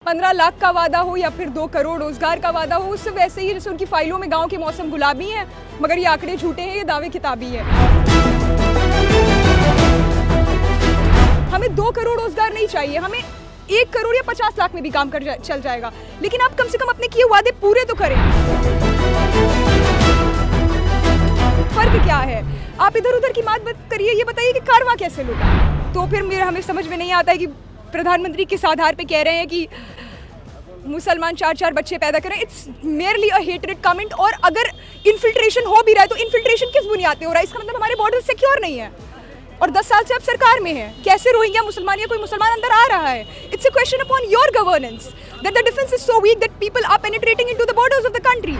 15 लाख का वादा हो या फिर 2 करोड़ रोजगार का वादा हो, उससे वैसे ही जैसे उनकी फाइलों में गांव के मौसम गुलाबी हैं, मगर ये आंकड़े झूठे हैं, ये दावे किताबी है। हमें 2 करोड़ रोजगार नहीं चाहिए, हमें 1 करोड़ या 50 लाख में भी काम कर चल जाएगा, लेकिन आप कम से कम अपने किए वादे पूरे तो करें। फर्क क्या है? आप इधर उधर की बात करिए, ये बताइए कि कारवां कैसे लूटा। तो फिर हमें समझ में नहीं आता है कि प्रधानमंत्री किस आधार पे कह रहे हैं कि मुसलमान 4-4 बच्चे पैदा करें। It's merely a hated comment. और अगर इन्फिल्ट्रेशन हो भी रहा है तो इन्फिल्ट्रेशन किस बुनियाद पे हो रहा है? इसका मतलब हमारे बॉर्डर सिक्योर नहीं है और 10 साल से आप सरकार में है। कैसे रोहिंग्या मुसलमान या कोई मुसलमान अंदर आ रहा है? It's a question upon your governance that the defence is so weak that people are penetrating into the borders of the country.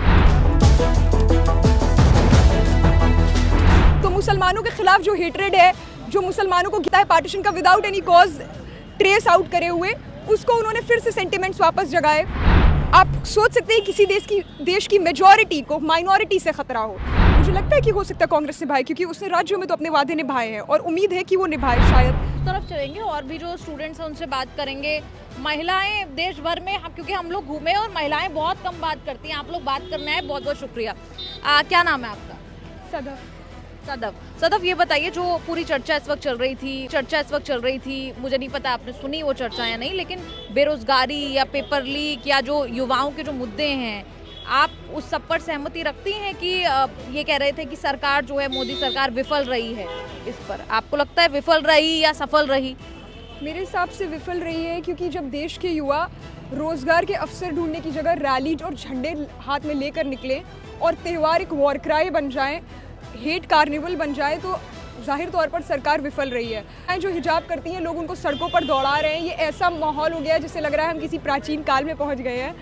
तो मुसलमानों के खिलाफ जो हेट्रेड है, जो मुसलमानों को गिरा है पार्टीशन का without any cause trace out करे हुए, उसको उन्होंने फिर से सेंटिमेंट्स वापस जगाए। आप सोच सकते हैं किसी देश की मेजॉरिटी को माइनॉरिटी से खतरा हो। मुझे लगता है कि हो सकता है कांग्रेस निभाए, क्योंकि उसने राज्यों में तो अपने वादे निभाए हैं और उम्मीद है कि वो निभाए शायद। तरफ चलेंगे और भी जो स्टूडेंट्स हैं उनसे बात करेंगे। महिलाएं देश भर में, क्योंकि हम लोग घूमे और महिलाएं बहुत कम बात करती हैं, आप लोग बात करना है, बहुत बहुत शुक्रिया। क्या नाम है आपका? सदफ, ये बताइए, जो पूरी चर्चा इस वक्त चल रही थी, मुझे नहीं पता आपने सुनी वो चर्चा या नहीं, लेकिन बेरोजगारी या पेपर लीक या जो युवाओं के जो मुद्दे हैं, आप उस सब पर सहमति रखती हैं कि ये कह रहे थे कि सरकार जो है, मोदी सरकार विफल रही है इस पर? आपको लगता है विफल रही या सफल रही? मेरे हिसाब से विफल रही है, क्योंकि जब देश के युवा रोजगार के अवसर ढूंढने की जगह रैली और झंडे हाथ में लेकर निकले और त्यौहार एक वॉर क्राई बन जाए, हेट कार्निवल बन जाए, तो जाहिर तौर पर सरकार विफल रही है। जो हिजाब करती हैं लोग उनको सड़कों पर दौड़ा रहे हैं, ये ऐसा माहौल हो गया है जिससे लग रहा है हम किसी प्राचीन काल में पहुंच गए हैं।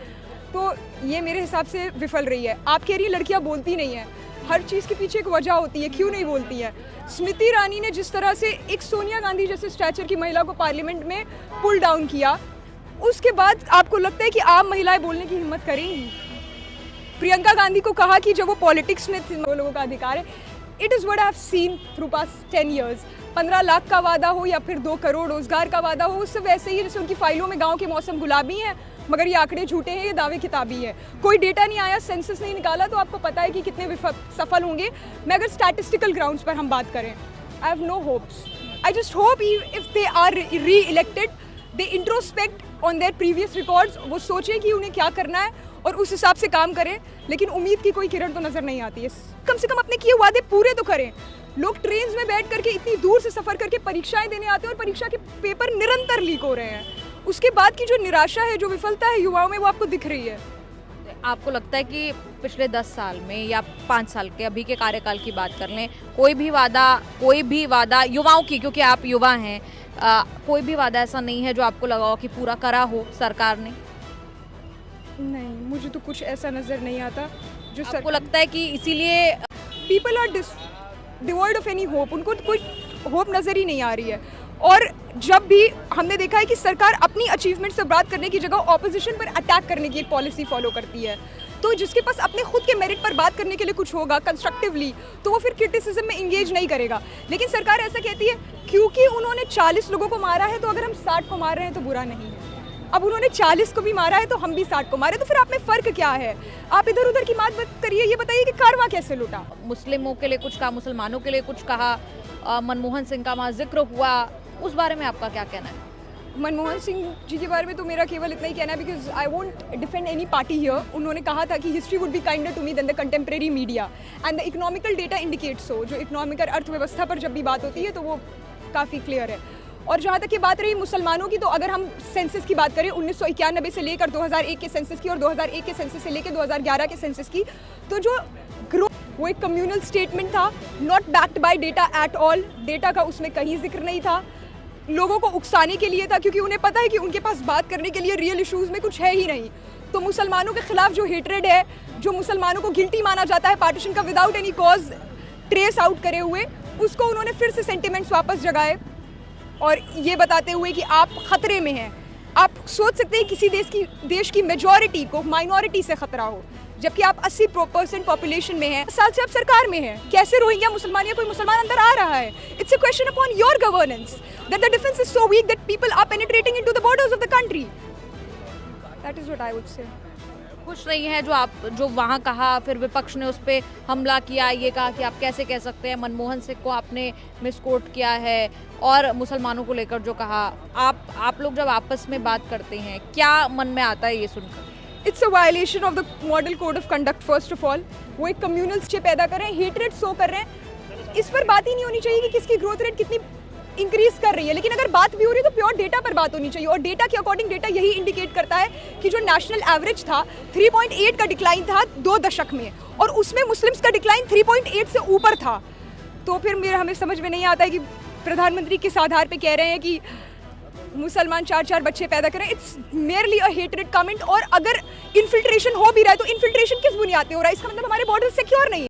तो ये मेरे हिसाब से विफल रही है। आप कह रही लड़कियां बोलती नहीं हैं, हर चीज़ के पीछे एक वजह होती है, क्यों नहीं बोलती है। स्मृति ईरानी ने जिस तरह से एक सोनिया गांधी जैसे स्टैचर की महिला को पार्लियामेंट में पुल डाउन किया, उसके बाद आपको लगता है कि आम महिलाएं बोलने की हिम्मत करेंगी? प्रियंका गांधी को कहा कि जब वो पॉलिटिक्स में थे, वो लोगों का अधिकार है। It is what I have seen through past 10 years। 15 lakh का वादा हो या फिर 2 करोड़ रोजगार का वादा हो, उससे वैसे ही जैसे उनकी फाइलों में गांव के मौसम गुलाबी हैं, मगर ये आंकड़े झूठे हैं, ये दावे किताबी है। कोई डेटा नहीं आया, सेंसस नहीं निकाला, तो आपको पता है कि कितने सफल होंगे। मैं अगर स्टैटिस्टिकल ग्राउंड्स पर हम बात करें, I have no hopes. I just hope if they are reelected, they introspect on their previous records, वो सोचें कि उन्हें क्या करना है और उस हिसाब से काम करें। लेकिन उम्मीद की कोई किरण तो नजर नहीं आती है। कम से कम अपने किए वादे पूरे तो करें। लोग ट्रेन में बैठ करके इतनी दूर से सफर करके परीक्षाएं देने आते हैं और परीक्षा के पेपर निरंतर लीक हो रहे हैं। उसके बाद की जो निराशा है, जो विफलता है युवाओं में, वो आपको दिख रही है। आपको लगता है कि पिछले 10 साल में या 5 साल के अभी के कार्यकाल की बात कर लें, कोई भी वादा युवाओं की, क्योंकि आप युवा हैं, कोई भी वादा ऐसा नहीं है जो आपको लगा हो कि पूरा करा हो सरकार ने? नहीं, मुझे तो कुछ ऐसा नजर नहीं आता जो आपको लगता है कि इसीलिए people are devoid of any hope, उनको कोई होप नजर ही नहीं आ रही है। और जब भी हमने देखा है कि सरकार अपनी अचीवमेंट से बात करने की जगह ऑपोजिशन पर अटैक करने की एक पॉलिसी फॉलो करती है, तो जिसके पास अपने खुद के मेरिट पर बात करने के लिए कुछ होगा कंस्ट्रक्टिवली, तो वो फिर क्रिटिसिज्म में इंगेज नहीं करेगा। लेकिन सरकार ऐसा कहती है क्योंकि उन्होंने 40 लोगों को मारा है, तो अगर हम 60 को मार रहे हैं तो बुरा नहीं है। अब उन्होंने 40 को भी मारा है तो हम भी 60 को मारे, तो फिर आप में फ़र्क क्या है? आप इधर उधर की बात करिए, ये बताइए कि कारवां कैसे लूटा। मुस्लिमों के लिए कुछ कहा, मुसलमानों के लिए कुछ कहा, मनमोहन सिंह का वहाँ जिक्र हुआ, उस बारे में आपका क्या कहना है? मनमोहन सिंह जी के बारे में तो मेरा केवल इतना ही कहना है, because I won't defend any party here. उन्होंने कहा था कि history would be kinder to me than the contemporary media and the economical data indicates so. जो इकोनॉमिकल अर्थव्यवस्था पर जब भी बात होती है तो वो काफ़ी क्लियर है। और जहाँ तक की बात रही मुसलमानों की, तो अगर हम सेंसस की बात करें 1991 से लेकर 2001 के सेंसस की और 2001 के सेंसस से लेकर 2011 के सेंसस की, तो जो ग्रोथ वो एक कम्युनल स्टेटमेंट था, not backed by data at all. Data का उसमें कहीं जिक्र नहीं था, लोगों को उकसाने के लिए था, क्योंकि उन्हें पता है कि उनके पास बात करने के लिए रियल इश्यूज़ में कुछ है ही नहीं। तो मुसलमानों के खिलाफ जो हेट्रेड है, जो मुसलमानों को गिल्टी माना जाता है पार्टीशन का without any cause trace out करे हुए, उसको उन्होंने फिर से सेंटिमेंट्स वापस जगाए और ये बताते हुए कि आप खतरे में हैं। आप सोच सकते हैं किसी देश की मेजॉरिटी को माइनॉरिटी से खतरा हो, जबकि आप 80% पॉपुलेशन में हैं। 10 साल से आप सरकार में हैं। कैसे रोहिंग्या मुसलमान या कोई मुसलमान अंदर आ रहा है? It's a question upon your governance that the defence is so weak that people are penetrating into the borders of the country. That is what I would say. खुश नहीं है जो वहाँ कहा, फिर विपक्ष ने उस पर हमला किया, ये कहा कि आप कैसे कह सकते हैं, मनमोहन सिंह को आपने मिसकोट किया है, और मुसलमानों को लेकर जो कहा, आप लोग जब आपस में बात करते हैं क्या मन में आता है ये सुनकर? It's a violation of the model code of conduct. First of all वो एक कम्युनल स्टे पैदा कर रहे हैं, हेट रेट शो कर रहे हैं। इस पर बात ही नहीं होनी चाहिए कि किसकी ग्रोथ रेट कितनी इंक्रीज कर रही है, लेकिन अगर बात भी हो रही है तो प्योर डेटा पर बात होनी चाहिए। और डेटा के अकॉर्डिंग डेटा यही इंडिकेट करता है कि जो नेशनल एवरेज था 3.8 का डिक्लाइन था 2 दशक में, और उसमें मुस्लिम्स का डिक्लाइन 3.8 से ऊपर था। तो फिर हमें समझ में नहीं आता है कि प्रधानमंत्री किस आधार पे कह रहे हैं कि मुसलमान 4 बच्चे पैदा करें। It's merely a hatred comment. और अगर इन्फिल्ट्रेशन हो भी रहा है तो इन्फिल्ट्रेशन किस बुनियाद पे हो रहा है? इसका मतलब हमारे बॉर्डर सिक्योर नहीं है।